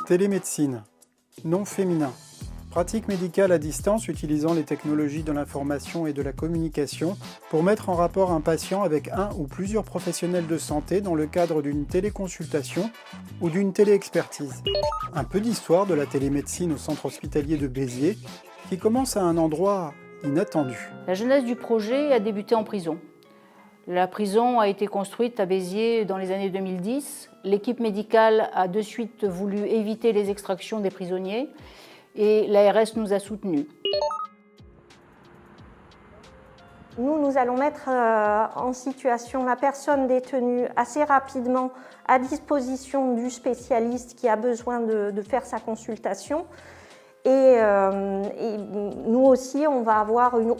Télémédecine, nom féminin. Pratique médicale à distance utilisant les technologies de l'information et de la communication pour mettre en rapport un patient avec un ou plusieurs professionnels de santé dans le cadre d'une téléconsultation ou d'une téléexpertise. Un peu d'histoire de la télémédecine au centre hospitalier de Béziers qui commence à un endroit inattendu. La genèse du projet a débuté en prison. La prison a été construite à Béziers dans les années 2010. L'équipe médicale a de suite voulu éviter les extractions des prisonniers et l'ARS nous a soutenus. Nous allons mettre en situation la personne détenue assez rapidement à disposition du spécialiste qui a besoin de faire sa consultation. Et nous aussi, on va avoir une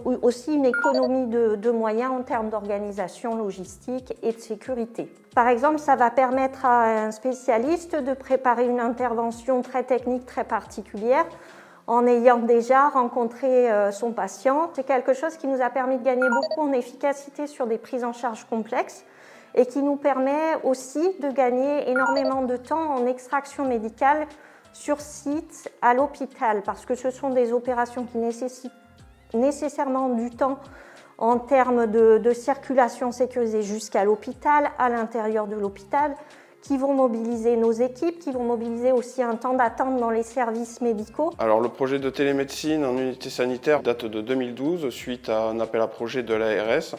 économie de moyens en termes d'organisation logistique et de sécurité. Par exemple, ça va permettre à un spécialiste de préparer une intervention très technique, très particulière, en ayant déjà rencontré son patient. C'est quelque chose qui nous a permis de gagner beaucoup en efficacité sur des prises en charge complexes et qui nous permet aussi de gagner énormément de temps en extraction médicale sur site à l'hôpital, parce que ce sont des opérations qui nécessitent nécessairement du temps en termes de circulation sécurisée jusqu'à l'hôpital, à l'intérieur de l'hôpital, qui vont mobiliser nos équipes, qui vont mobiliser aussi un temps d'attente dans les services médicaux. Alors le projet de télémédecine en unité sanitaire date de 2012 suite à un appel à projet de l'ARS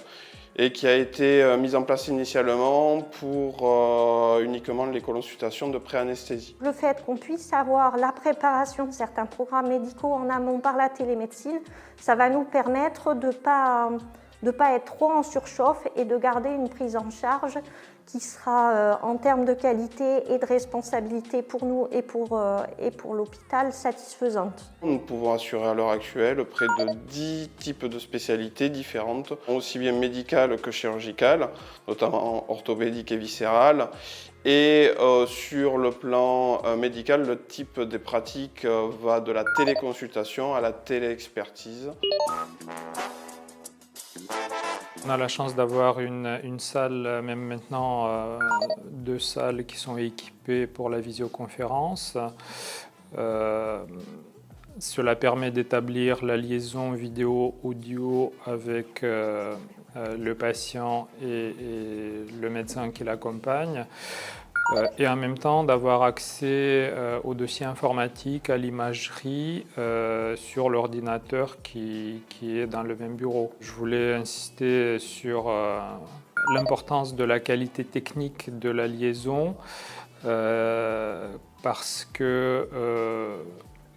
et qui a été mis en place initialement pour uniquement les consultations de pré-anesthésie. Le fait qu'on puisse avoir la préparation de certains programmes médicaux en amont par la télémédecine, ça va nous permettre de ne pas être trop en surchauffe et de garder une prise en charge qui sera en termes de qualité et de responsabilité pour nous et pour l'hôpital satisfaisante. Nous pouvons assurer à l'heure actuelle près de 10 types de spécialités différentes, aussi bien médicales que chirurgicales, notamment orthopédiques et viscérales. Et sur le plan médical, le type des pratiques va de la téléconsultation à la téléexpertise. On a la chance d'avoir une salle, même maintenant 2 salles qui sont équipées pour la visioconférence. Cela permet d'établir la liaison vidéo-audio avec le patient et le médecin qui l'accompagne. Et en même temps d'avoir accès au dossier informatique, à l'imagerie sur l'ordinateur qui est dans le même bureau. Je voulais insister sur l'importance de la qualité technique de la liaison parce que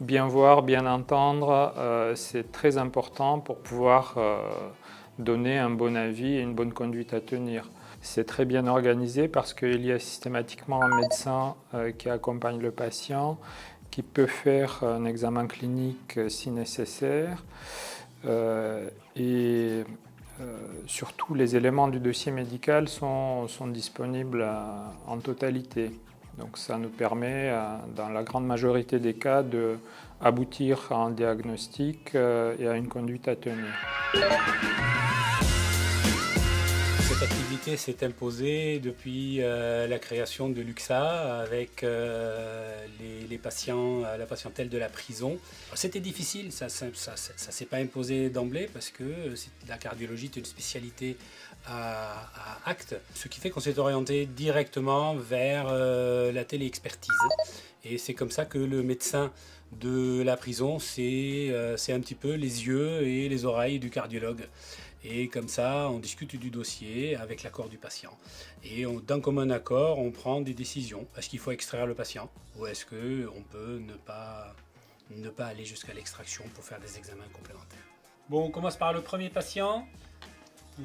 bien voir, bien entendre, c'est très important pour pouvoir donner un bon avis et une bonne conduite à tenir. C'est très bien organisé parce qu'il y a systématiquement un médecin qui accompagne le patient, qui peut faire un examen clinique si nécessaire. Surtout, les éléments du dossier médical sont disponibles en totalité. Donc ça nous permet, dans la grande majorité des cas, d'aboutir à un diagnostic et à une conduite à tenir. Cette activité s'est imposée depuis la création de l'UXA avec les patients, la patientèle de la prison. C'était difficile, ça s'est pas imposé d'emblée parce que la cardiologie est une spécialité à acte, ce qui fait qu'on s'est orienté directement vers la téléexpertise. Et c'est comme ça que le médecin de la prison, c'est un petit peu les yeux et les oreilles du cardiologue. Et comme ça, on discute du dossier avec l'accord du patient. Et d'un commun accord, on prend des décisions. Est-ce qu'il faut extraire le patient ou est-ce qu'on peut ne pas aller jusqu'à l'extraction pour faire des examens complémentaires? Bon, on commence par le premier patient.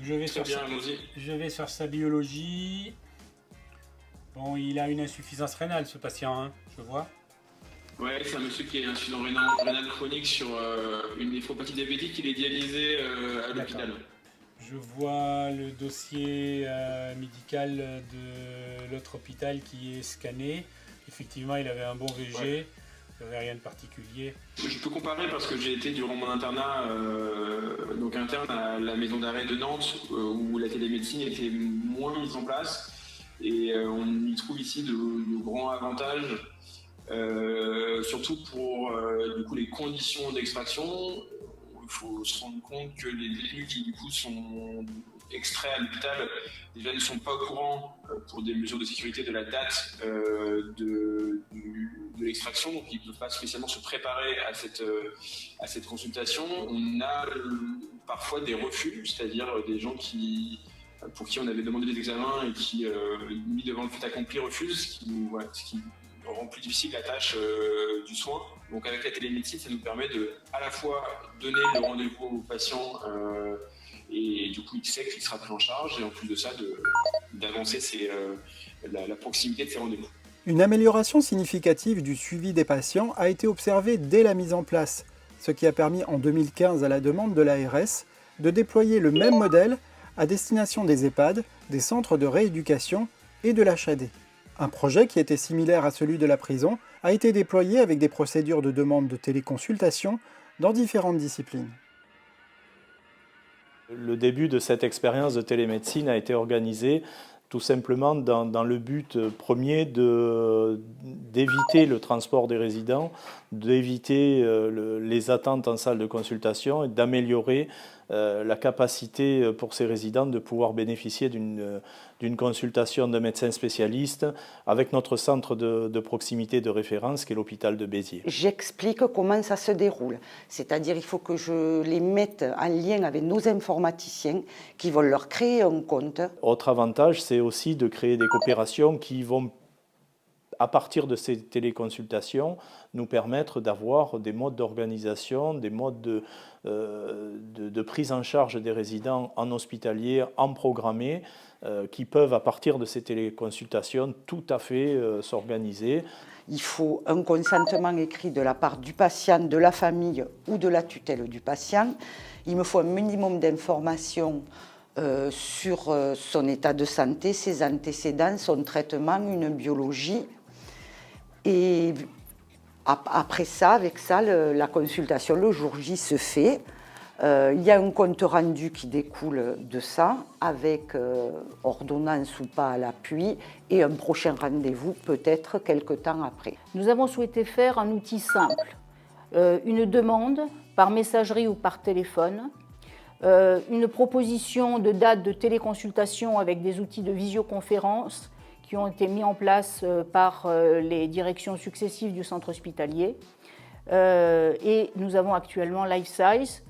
Je vais sur sa biologie. Bon, il a une insuffisance rénale, ce patient, hein, je vois. Ouais, c'est un monsieur qui a un insuffisance rénale chronique sur une néphropathie diabétique. Il est dialysé à l'hôpital. Je vois le dossier médical de l'autre hôpital qui est scanné. Effectivement, il avait un bon VG. Ouais. Il n'y avait rien de particulier. Je peux comparer parce que j'ai été durant mon internat donc interne à la maison d'arrêt de Nantes où la télémédecine était moins mise en place et on y trouve ici de grands avantages surtout pour du coup, les conditions d'extraction. Il faut se rendre compte que les détenus qui du coup sont extraits à l'hôpital déjà ne sont pas au courant pour des mesures de sécurité de la date de l'extraction, donc ils ne peuvent pas spécialement se préparer à cette consultation. On a parfois des refus, c'est-à-dire des gens pour qui on avait demandé des examens et qui, mis devant le fait accompli, refusent, ce qui rend plus difficile la tâche du soin. Donc avec la télémédecine, ça nous permet de à la fois donner le rendez-vous au patient et du coup il sait qu'il sera pris en charge, et en plus de ça d'avancer la proximité de ces rendez-vous. Une amélioration significative du suivi des patients a été observée dès la mise en place, ce qui a permis en 2015 à la demande de l'ARS de déployer le même modèle à destination des EHPAD, des centres de rééducation et de l'HAD. Un projet qui était similaire à celui de la prison a été déployé avec des procédures de demande de téléconsultation dans différentes disciplines. Le début de cette expérience de télémédecine a été organisé tout simplement dans le but premier d'éviter le transport des résidents, d'éviter les attentes en salle de consultation et d'améliorer la capacité pour ces résidents de pouvoir bénéficier d'une consultation de médecins spécialistes avec notre centre de proximité de référence qui est l'hôpital de Béziers. J'explique comment ça se déroule, c'est-à-dire il faut que je les mette en lien avec nos informaticiens qui vont leur créer un compte. Autre avantage, c'est aussi de créer des coopérations qui vont, à partir de ces téléconsultations, nous permettre d'avoir des modes d'organisation, des modes de prise en charge des résidents en hospitalier, en programmé, qui peuvent, à partir de ces téléconsultations, tout à fait s'organiser. Il faut un consentement écrit de la part du patient, de la famille ou de la tutelle du patient. Il me faut un minimum d'informations sur son état de santé, ses antécédents, son traitement, une biologie. Et après ça, avec ça, la consultation le jour J se fait. Il y a un compte rendu qui découle de ça, avec ordonnance ou pas à l'appui, et un prochain rendez-vous peut-être quelque temps après. Nous avons souhaité faire un outil simple, une demande par messagerie ou par téléphone, une proposition de date de téléconsultation avec des outils de visioconférence qui ont été mis en place par les directions successives du centre hospitalier. Et nous avons actuellement LifeSize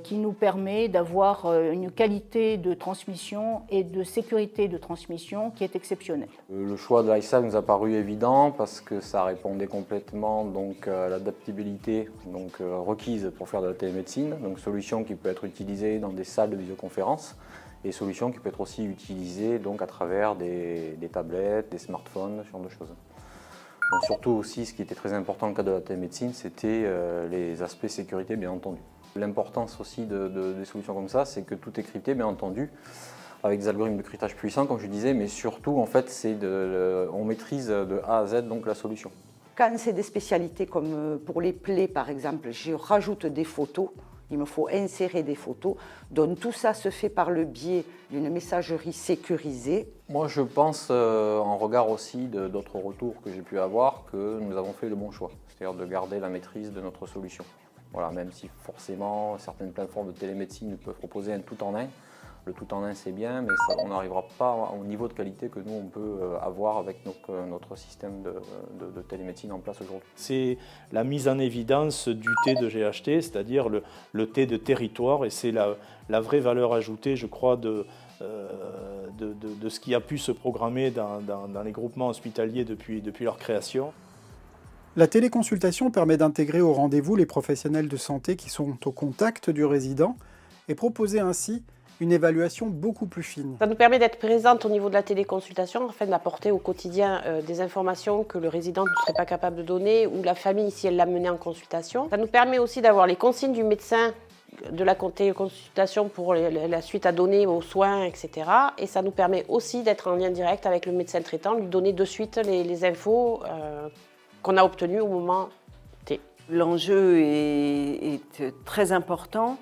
qui nous permet d'avoir une qualité de transmission et de sécurité de transmission qui est exceptionnelle. Le choix de LifeSize nous a paru évident parce que ça répondait complètement donc, à l'adaptabilité requise pour faire de la télémédecine, donc solution qui peut être utilisée dans des salles de visioconférence, et solution qui peut être aussi utilisée donc, à travers des tablettes, des smartphones, ce genre de choses. Donc, surtout aussi, ce qui était très important dans le cadre de la télémédecine, c'était les aspects sécurité, bien entendu. L'importance aussi des solutions comme ça, c'est que tout est crypté, bien entendu, avec des algorithmes de cryptage puissants, comme je disais, mais surtout, en fait, on maîtrise de A à Z donc, la solution. Quand c'est des spécialités comme pour les plaies, par exemple, je rajoute des photos. Il me faut insérer des photos. Donc tout ça se fait par le biais d'une messagerie sécurisée. Moi, je pense, en regard aussi d'autres retours que j'ai pu avoir, que nous avons fait le bon choix, c'est-à-dire de garder la maîtrise de notre solution. Voilà, même si forcément certaines plateformes de télémédecine peuvent proposer un tout en un. Le tout en un, c'est bien, mais ça, on n'arrivera pas au niveau de qualité que nous, on peut avoir avec notre système de télémédecine en place aujourd'hui. C'est la mise en évidence du T de GHT, c'est-à-dire le T de territoire, et c'est la vraie valeur ajoutée, je crois, de ce qui a pu se programmer dans les groupements hospitaliers depuis leur création. La téléconsultation permet d'intégrer au rendez-vous les professionnels de santé qui sont au contact du résident et proposer ainsi une évaluation beaucoup plus fine. Ça nous permet d'être présente au niveau de la téléconsultation afin d'apporter au quotidien des informations que le résident ne serait pas capable de donner ou la famille si elle l'a mené en consultation. Ça nous permet aussi d'avoir les consignes du médecin de la téléconsultation pour la suite à donner aux soins, etc. Et ça nous permet aussi d'être en lien direct avec le médecin traitant, lui donner de suite les infos qu'on a obtenues au moment T. L'enjeu est très important,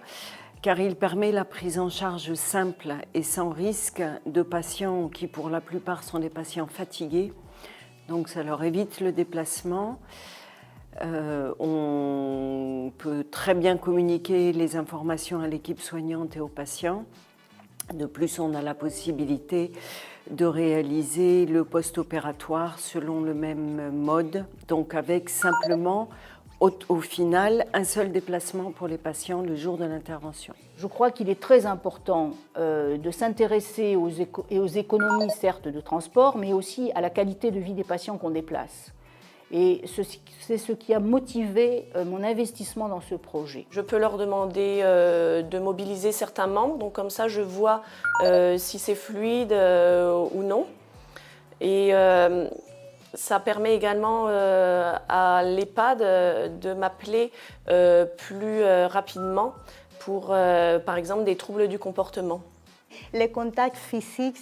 car il permet la prise en charge simple et sans risque de patients qui, pour la plupart, sont des patients fatigués, Donc ça leur évite le déplacement. On peut très bien communiquer les informations à l'équipe soignante et aux patients. De plus, on a la possibilité de réaliser le post-opératoire selon le même mode, donc avec simplement, au final, un seul déplacement pour les patients le jour de l'intervention. Je crois qu'il est très important de s'intéresser aux économies, certes, de transport, mais aussi à la qualité de vie des patients qu'on déplace. Et c'est ce qui a motivé mon investissement dans ce projet. Je peux leur demander de mobiliser certains membres, donc comme ça je vois si c'est fluide ou non. Et ça permet également à l'EHPAD de m'appeler plus rapidement pour, par exemple, des troubles du comportement. Les contacts physiques,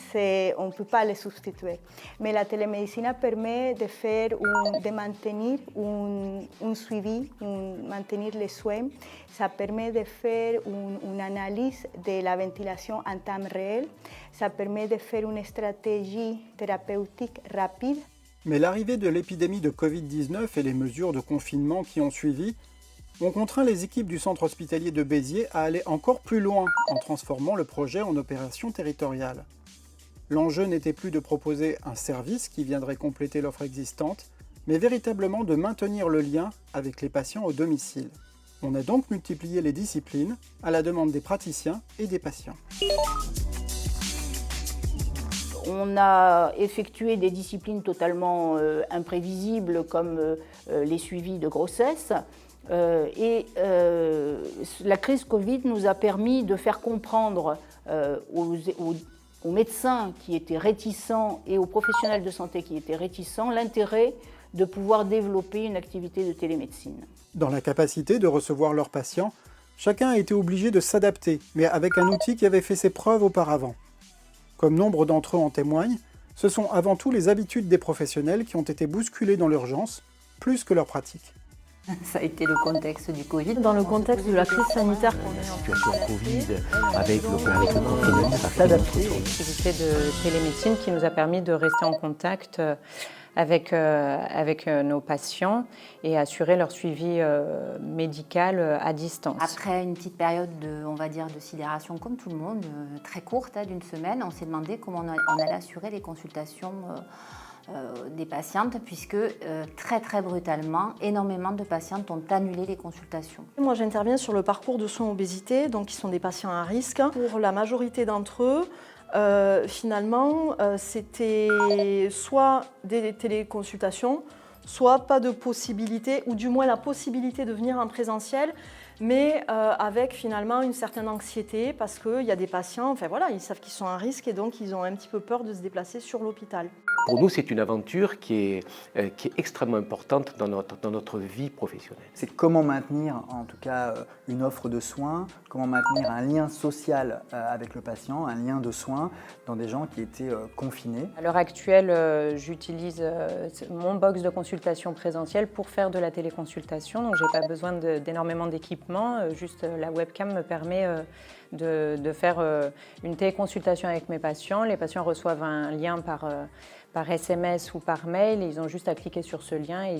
on ne peut pas les substituer. Mais la télémédecine permet de maintenir un suivi, maintenir les soins. Ça permet de faire une analyse de la ventilation en temps réel. Ça permet de faire une stratégie thérapeutique rapide. Mais l'arrivée de l'épidémie de Covid-19 et les mesures de confinement qui ont suivi ont contraint les équipes du centre hospitalier de Béziers à aller encore plus loin en transformant le projet en opération territoriale. L'enjeu n'était plus de proposer un service qui viendrait compléter l'offre existante, mais véritablement de maintenir le lien avec les patients au domicile. On a donc multiplié les disciplines à la demande des praticiens et des patients. On a effectué des disciplines totalement imprévisibles comme les suivis de grossesse. La crise Covid nous a permis de faire comprendre aux médecins qui étaient réticents et aux professionnels de santé qui étaient réticents l'intérêt de pouvoir développer une activité de télémédecine. Dans la capacité de recevoir leurs patients, chacun a été obligé de s'adapter, mais avec un outil qui avait fait ses preuves auparavant. Comme nombre d'entre eux en témoignent, ce sont avant tout les habitudes des professionnels qui ont été bousculées dans l'urgence, plus que leur pratique. Ça a été le contexte du Covid. Dans le contexte de la crise sanitaire qu'on est en situation Covid, avec le confinement, ça s'adapter. Une activité de télémédecine qui nous a permis de rester en contact avec nos patients et assurer leur suivi médical à distance. Après une petite période de sidération comme tout le monde, très courte, d'une semaine, on s'est demandé comment on allait assurer les consultations des patientes, puisque très brutalement, énormément de patientes ont annulé les consultations. Moi, j'interviens sur le parcours de soins obésité, donc qui sont des patients à risque. Pour la majorité d'entre eux, finalement, c'était soit des téléconsultations, soit pas de possibilité, ou du moins la possibilité de venir en présentiel, mais avec finalement une certaine anxiété, parce qu'il y a des patients, ils savent qu'ils sont à risque et donc ils ont un petit peu peur de se déplacer sur l'hôpital. Pour nous, c'est une aventure qui est extrêmement importante dans notre vie professionnelle. C'est comment maintenir, en tout cas, une offre de soins, comment maintenir un lien social avec le patient, un lien de soins dans des gens qui étaient confinés. À l'heure actuelle, j'utilise mon box de consultation présentielle pour faire de la téléconsultation, donc je n'ai pas besoin d'énormément d'équipement, juste la webcam me permet de faire une téléconsultation avec mes patients. Les patients reçoivent un lien par SMS ou par mail, ils ont juste à cliquer sur ce lien et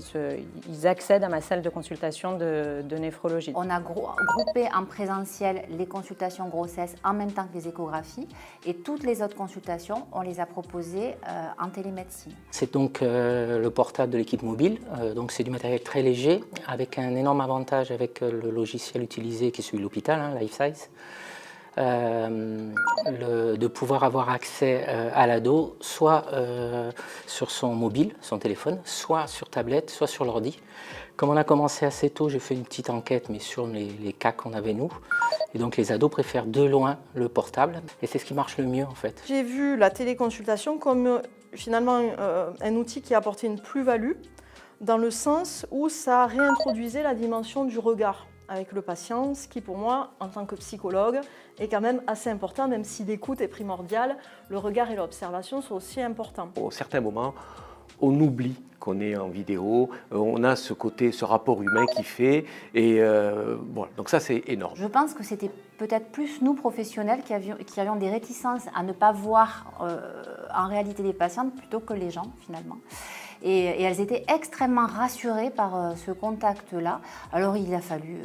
ils accèdent à ma salle de consultation de néphrologie. On a groupé en présentiel les consultations grossesse en même temps que les échographies et toutes les autres consultations, on les a proposées en télémédecine. C'est donc le portable de l'équipe mobile, donc c'est du matériel très léger avec un énorme avantage avec le logiciel utilisé qui est celui de l'hôpital, LifeSize. De pouvoir avoir accès à l'ado, soit sur son mobile, son téléphone, soit sur tablette, soit sur l'ordi. Comme on a commencé assez tôt, j'ai fait une petite enquête, mais sur les cas qu'on avait nous. Et donc les ados préfèrent de loin le portable, et c'est ce qui marche le mieux en fait. J'ai vu la téléconsultation comme finalement un outil qui apportait une plus-value, dans le sens où ça réintroduisait la dimension du regard avec le patient, ce qui pour moi, en tant que psychologue, est quand même assez important, même si l'écoute est primordiale, le regard et l'observation sont aussi importants. À certains moments, on oublie qu'on est en vidéo, on a ce rapport humain qui fait, et voilà, donc ça c'est énorme. Je pense que c'était peut-être plus nous professionnels qui avions des réticences à ne pas voir en réalité les patientes plutôt que les gens finalement. Et elles étaient extrêmement rassurées par ce contact-là. Alors il a fallu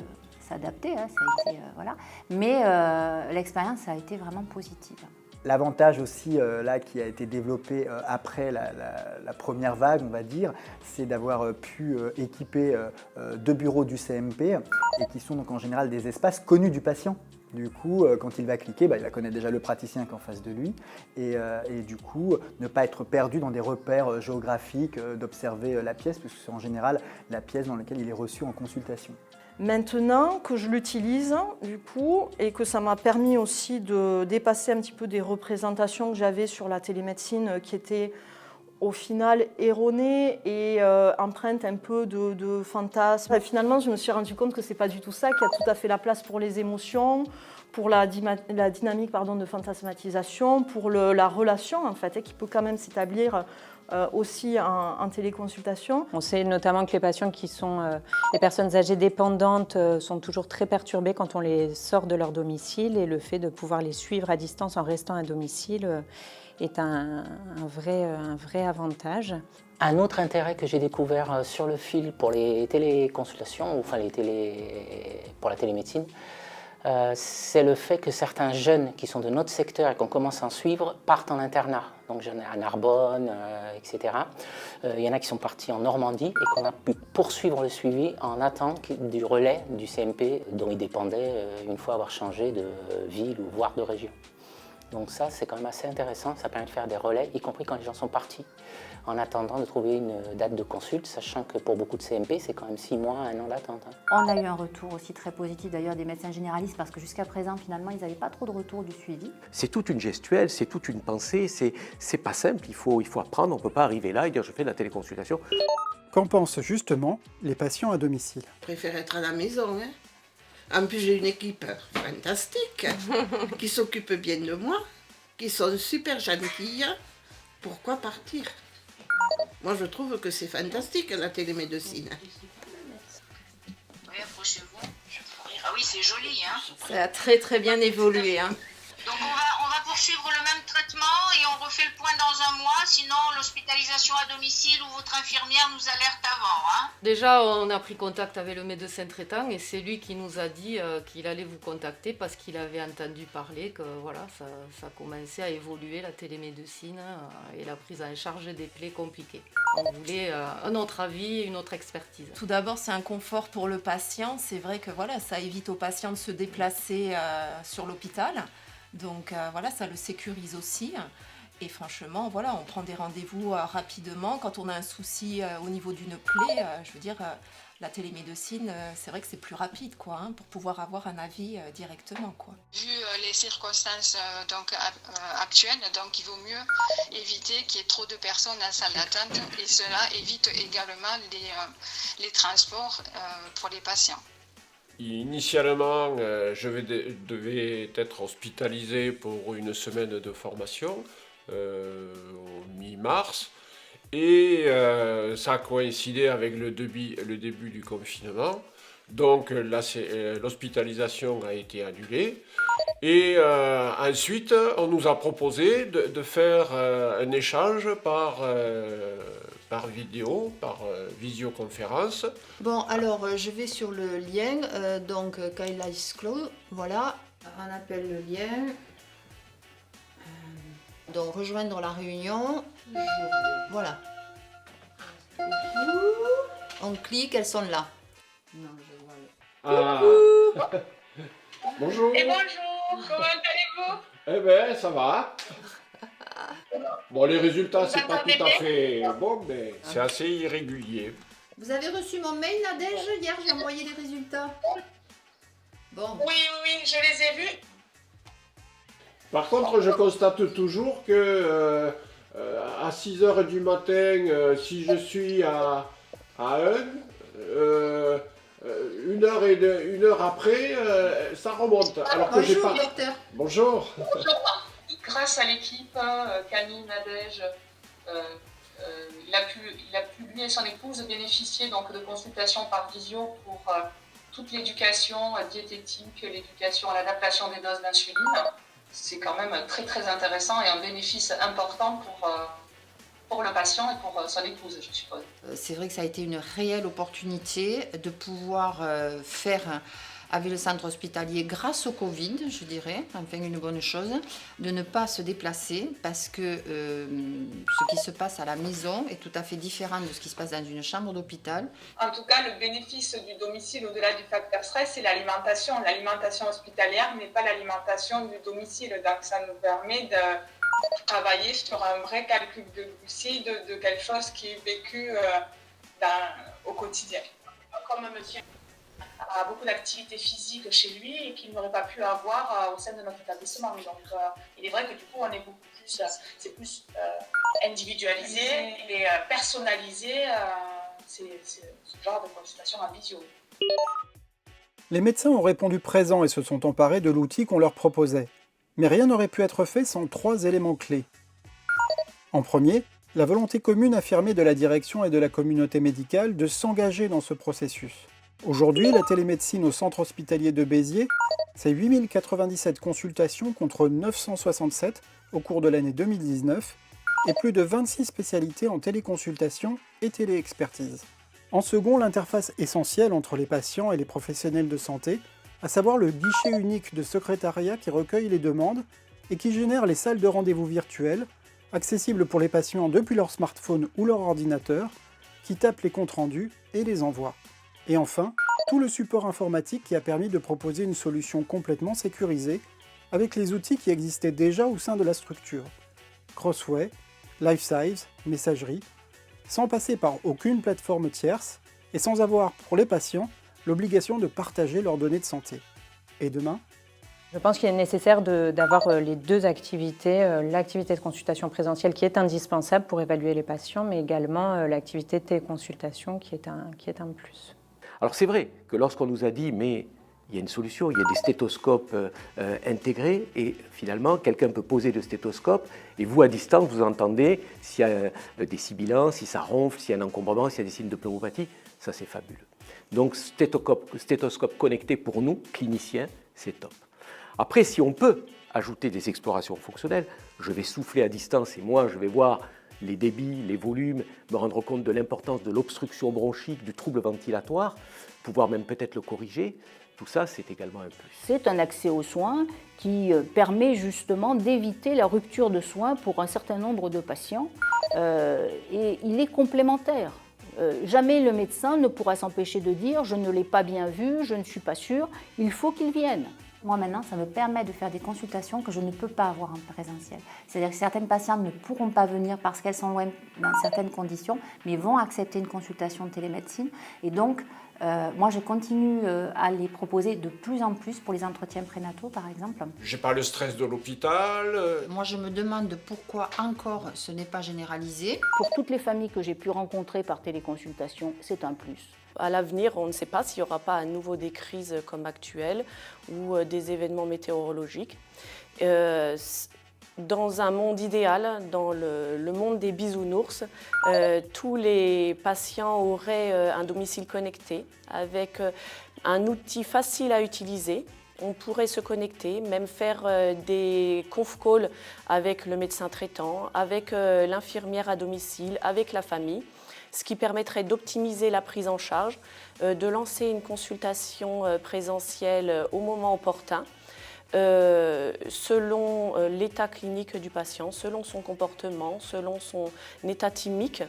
s'adapter, hein, ça a été, voilà. Mais l'expérience a été vraiment positive. L'avantage aussi là, qui a été développé après la première vague, on va dire, c'est d'avoir pu équiper 2 bureaux du CMP et qui sont donc en général des espaces connus du patient. Du coup, quand il va cliquer, il va connaître déjà le praticien qui est en face de lui et du coup, ne pas être perdu dans des repères géographiques, d'observer la pièce, puisque c'est en général la pièce dans laquelle il est reçu en consultation. Maintenant que je l'utilise, du coup, et que ça m'a permis aussi de dépasser un petit peu des représentations que j'avais sur la télémédecine qui étaient au final erronées et empreintes un peu de fantasmes. Et finalement, je me suis rendu compte que c'est pas du tout ça, qu'il y a tout à fait la place pour les émotions, pour la dynamique de fantasmatisation, pour la relation en fait, qui peut quand même s'établir aussi en téléconsultation. On sait notamment que les patients qui sont les personnes âgées dépendantes sont toujours très perturbées quand on les sort de leur domicile et le fait de pouvoir les suivre à distance en restant à domicile est un vrai avantage. Un autre intérêt que j'ai découvert sur le fil pour les téléconsultations, enfin pour la télémédecine, c'est le fait que certains jeunes qui sont de notre secteur et qu'on commence à en suivre partent en internat. Donc j'en ai à Narbonne, etc. Il y en a qui sont partis en Normandie et qu'on a pu poursuivre le suivi en attente du relais du CMP dont ils dépendaient une fois avoir changé de ville ou voire de région. Donc ça, c'est quand même assez intéressant. Ça permet de faire des relais, y compris quand les gens sont partis, en attendant de trouver une date de consulte, sachant que pour beaucoup de CMP, c'est quand même 6 mois, 1 an d'attente. On a eu un retour aussi très positif d'ailleurs des médecins généralistes parce que jusqu'à présent, finalement, ils n'avaient pas trop de retour du suivi. C'est toute une gestuelle, c'est toute une pensée, c'est pas simple, il faut apprendre, on ne peut pas arriver là et dire je fais de la téléconsultation. Qu'en pensent justement les patients à domicile? Je préfère être à la maison. Hein. En plus, j'ai une équipe fantastique qui s'occupe bien de moi, qui sont super gentilles. Pourquoi partir? Moi, je trouve que c'est fantastique, la télémédecine. Oui, approchez-vous. Ah oui, c'est joli. Hein. Ça a très bien évolué. Hein. Donc, on va poursuivre le même traitement et on refait le point dans 1 mois. Sinon, l'hospitalisation à domicile ou votre infirmière nous alerte avant. Hein. Déjà, on a pris contact avec le médecin traitant et c'est lui qui nous a dit qu'il allait vous contacter parce qu'il avait entendu parler que voilà, ça commençait à évoluer, la télémédecine et la prise en charge des plaies compliquées. On voulait un autre avis, une autre expertise. Tout d'abord, c'est un confort pour le patient. C'est vrai que voilà, ça évite au patient de se déplacer sur l'hôpital. Donc voilà, ça le sécurise aussi. Et franchement, voilà, on prend des rendez-vous rapidement. Quand on a un souci au niveau d'une plaie, je veux dire, la télémédecine, c'est vrai que c'est plus rapide, quoi, hein, pour pouvoir avoir un avis directement, quoi. Vu les circonstances actuelles, donc il vaut mieux éviter qu'il y ait trop de personnes en salle d'attente et cela évite également les transports pour les patients. Initialement, je devais être hospitalisé pour une semaine de formation au mi-mars et ça a coïncidé avec le début du confinement. Donc l'hospitalisation a été annulée et ensuite on nous a proposé de faire un échange par vidéo, par visioconférence. Bon, alors je vais sur le lien, donc Kailash Cloud, voilà, on appelle le lien, donc rejoindre la réunion, voilà. On clique, elles sont là. Ah. Bonjour. Et bonjour, comment allez-vous? Eh bien, ça va. Bon, les résultats, c'est pas tout à fait bon, mais c'est assez irrégulier. Vous avez reçu mon mail, Nadège? Hier, j'ai envoyé les résultats. Bon. Oui, je les ai vus. Par contre, je constate toujours que à 6h du matin, si je suis à 1, une heure après, ça remonte. Alors que j'ai pas... docteur. Bonjour. Bonjour. Grâce à l'équipe, Camille, Nadège, il a pu lui et son épouse bénéficier donc, de consultations par visio pour toute l'éducation diététique, l'éducation à l'adaptation des doses d'insuline. C'est quand même très intéressant et un bénéfice important pour le patient et pour son épouse, je suppose. C'est vrai que ça a été une réelle opportunité de pouvoir faire avec le centre hospitalier grâce au Covid, je dirais, enfin une bonne chose, de ne pas se déplacer parce que ce qui se passe à la maison est tout à fait différent de ce qui se passe dans une chambre d'hôpital. En tout cas, le bénéfice du domicile au-delà du facteur stress, c'est l'alimentation. L'alimentation hospitalière n'est pas l'alimentation du domicile, donc ça nous permet de travailler sur un vrai calcul de glucides, de quelque chose qui est vécu au quotidien. Comme monsieur a beaucoup d'activités physiques chez lui et qu'il n'aurait pas pu avoir au sein de notre établissement. Donc il est vrai que du coup on est beaucoup plus, c'est plus individualisé et personnalisé, c'est ce genre de consultation en visio. Les médecins ont répondu présent et se sont emparés de l'outil qu'on leur proposait. Mais rien n'aurait pu être fait sans 3 éléments clés. En premier, la volonté commune affirmée de la direction et de la communauté médicale de s'engager dans ce processus. Aujourd'hui, la télémédecine au centre hospitalier de Béziers, c'est 8097 consultations contre 967 au cours de l'année 2019 et plus de 26 spécialités en téléconsultation et téléexpertise. En second, l'interface essentielle entre les patients et les professionnels de santé, à savoir le guichet unique de secrétariat qui recueille les demandes et qui génère les salles de rendez-vous virtuelles, accessibles pour les patients depuis leur smartphone ou leur ordinateur, qui tapent les comptes rendus et les envoient. Et enfin, tout le support informatique qui a permis de proposer une solution complètement sécurisée avec les outils qui existaient déjà au sein de la structure. Crossway, LifeSize, messagerie, sans passer par aucune plateforme tierce et sans avoir, pour les patients, l'obligation de partager leurs données de santé. Et demain ? Je pense qu'il est nécessaire d'avoir les 2 activités, l'activité de consultation présentielle qui est indispensable pour évaluer les patients, mais également l'activité de téléconsultation qui est un plus. Alors c'est vrai que lorsqu'on nous a dit mais il y a une solution, il y a des stéthoscopes intégrés et finalement quelqu'un peut poser le stéthoscope et vous à distance vous entendez s'il y a des sibilants, si ça ronfle, s'il y a un encombrement, s'il y a des signes de pneumopathie, ça c'est fabuleux. Donc stéthoscope connecté pour nous, cliniciens, c'est top. Après si on peut ajouter des explorations fonctionnelles, je vais souffler à distance et moi je vais voir les débits, les volumes, me rendre compte de l'importance de l'obstruction bronchique, du trouble ventilatoire, pouvoir même peut-être le corriger, tout ça c'est également un plus. C'est un accès aux soins qui permet justement d'éviter la rupture de soins pour un certain nombre de patients et il est complémentaire. Jamais le médecin ne pourra s'empêcher de dire « je ne l'ai pas bien vu, je ne suis pas sûr », il faut qu'il vienne. Moi maintenant, ça me permet de faire des consultations que je ne peux pas avoir en présentiel. C'est-à-dire que certaines patientes ne pourront pas venir parce qu'elles sont loin dans certaines conditions, mais vont accepter une consultation de télémédecine. Et donc, moi je continue à les proposer de plus en plus pour les entretiens prénataux par exemple. J'ai pas le stress de l'hôpital. Moi je me demande pourquoi encore ce n'est pas généralisé. Pour toutes les familles que j'ai pu rencontrer par téléconsultation, c'est un plus. À l'avenir, on ne sait pas s'il n'y aura pas à nouveau des crises comme actuelles ou des événements météorologiques. Dans un monde idéal, dans le monde des bisounours, tous les patients auraient un domicile connecté avec un outil facile à utiliser. On pourrait se connecter, même faire des conf calls avec le médecin traitant, avec l'infirmière à domicile, avec la famille, ce qui permettrait d'optimiser la prise en charge, de lancer une consultation présentielle au moment opportun, selon l'état clinique du patient, selon son comportement, selon son état thymique,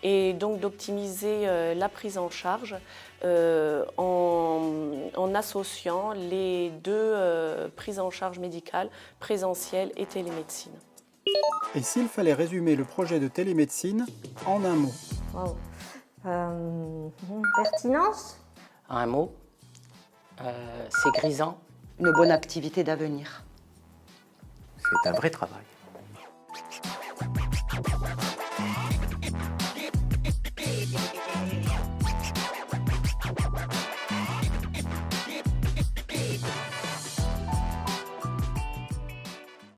et donc d'optimiser la prise en charge en associant les 2 prises en charge médicales, présentielle et télémédecine. Et s'il fallait résumer le projet de télémédecine en un mot? Pertinence? Un mot, c'est grisant. Une bonne activité d'avenir. C'est un vrai travail.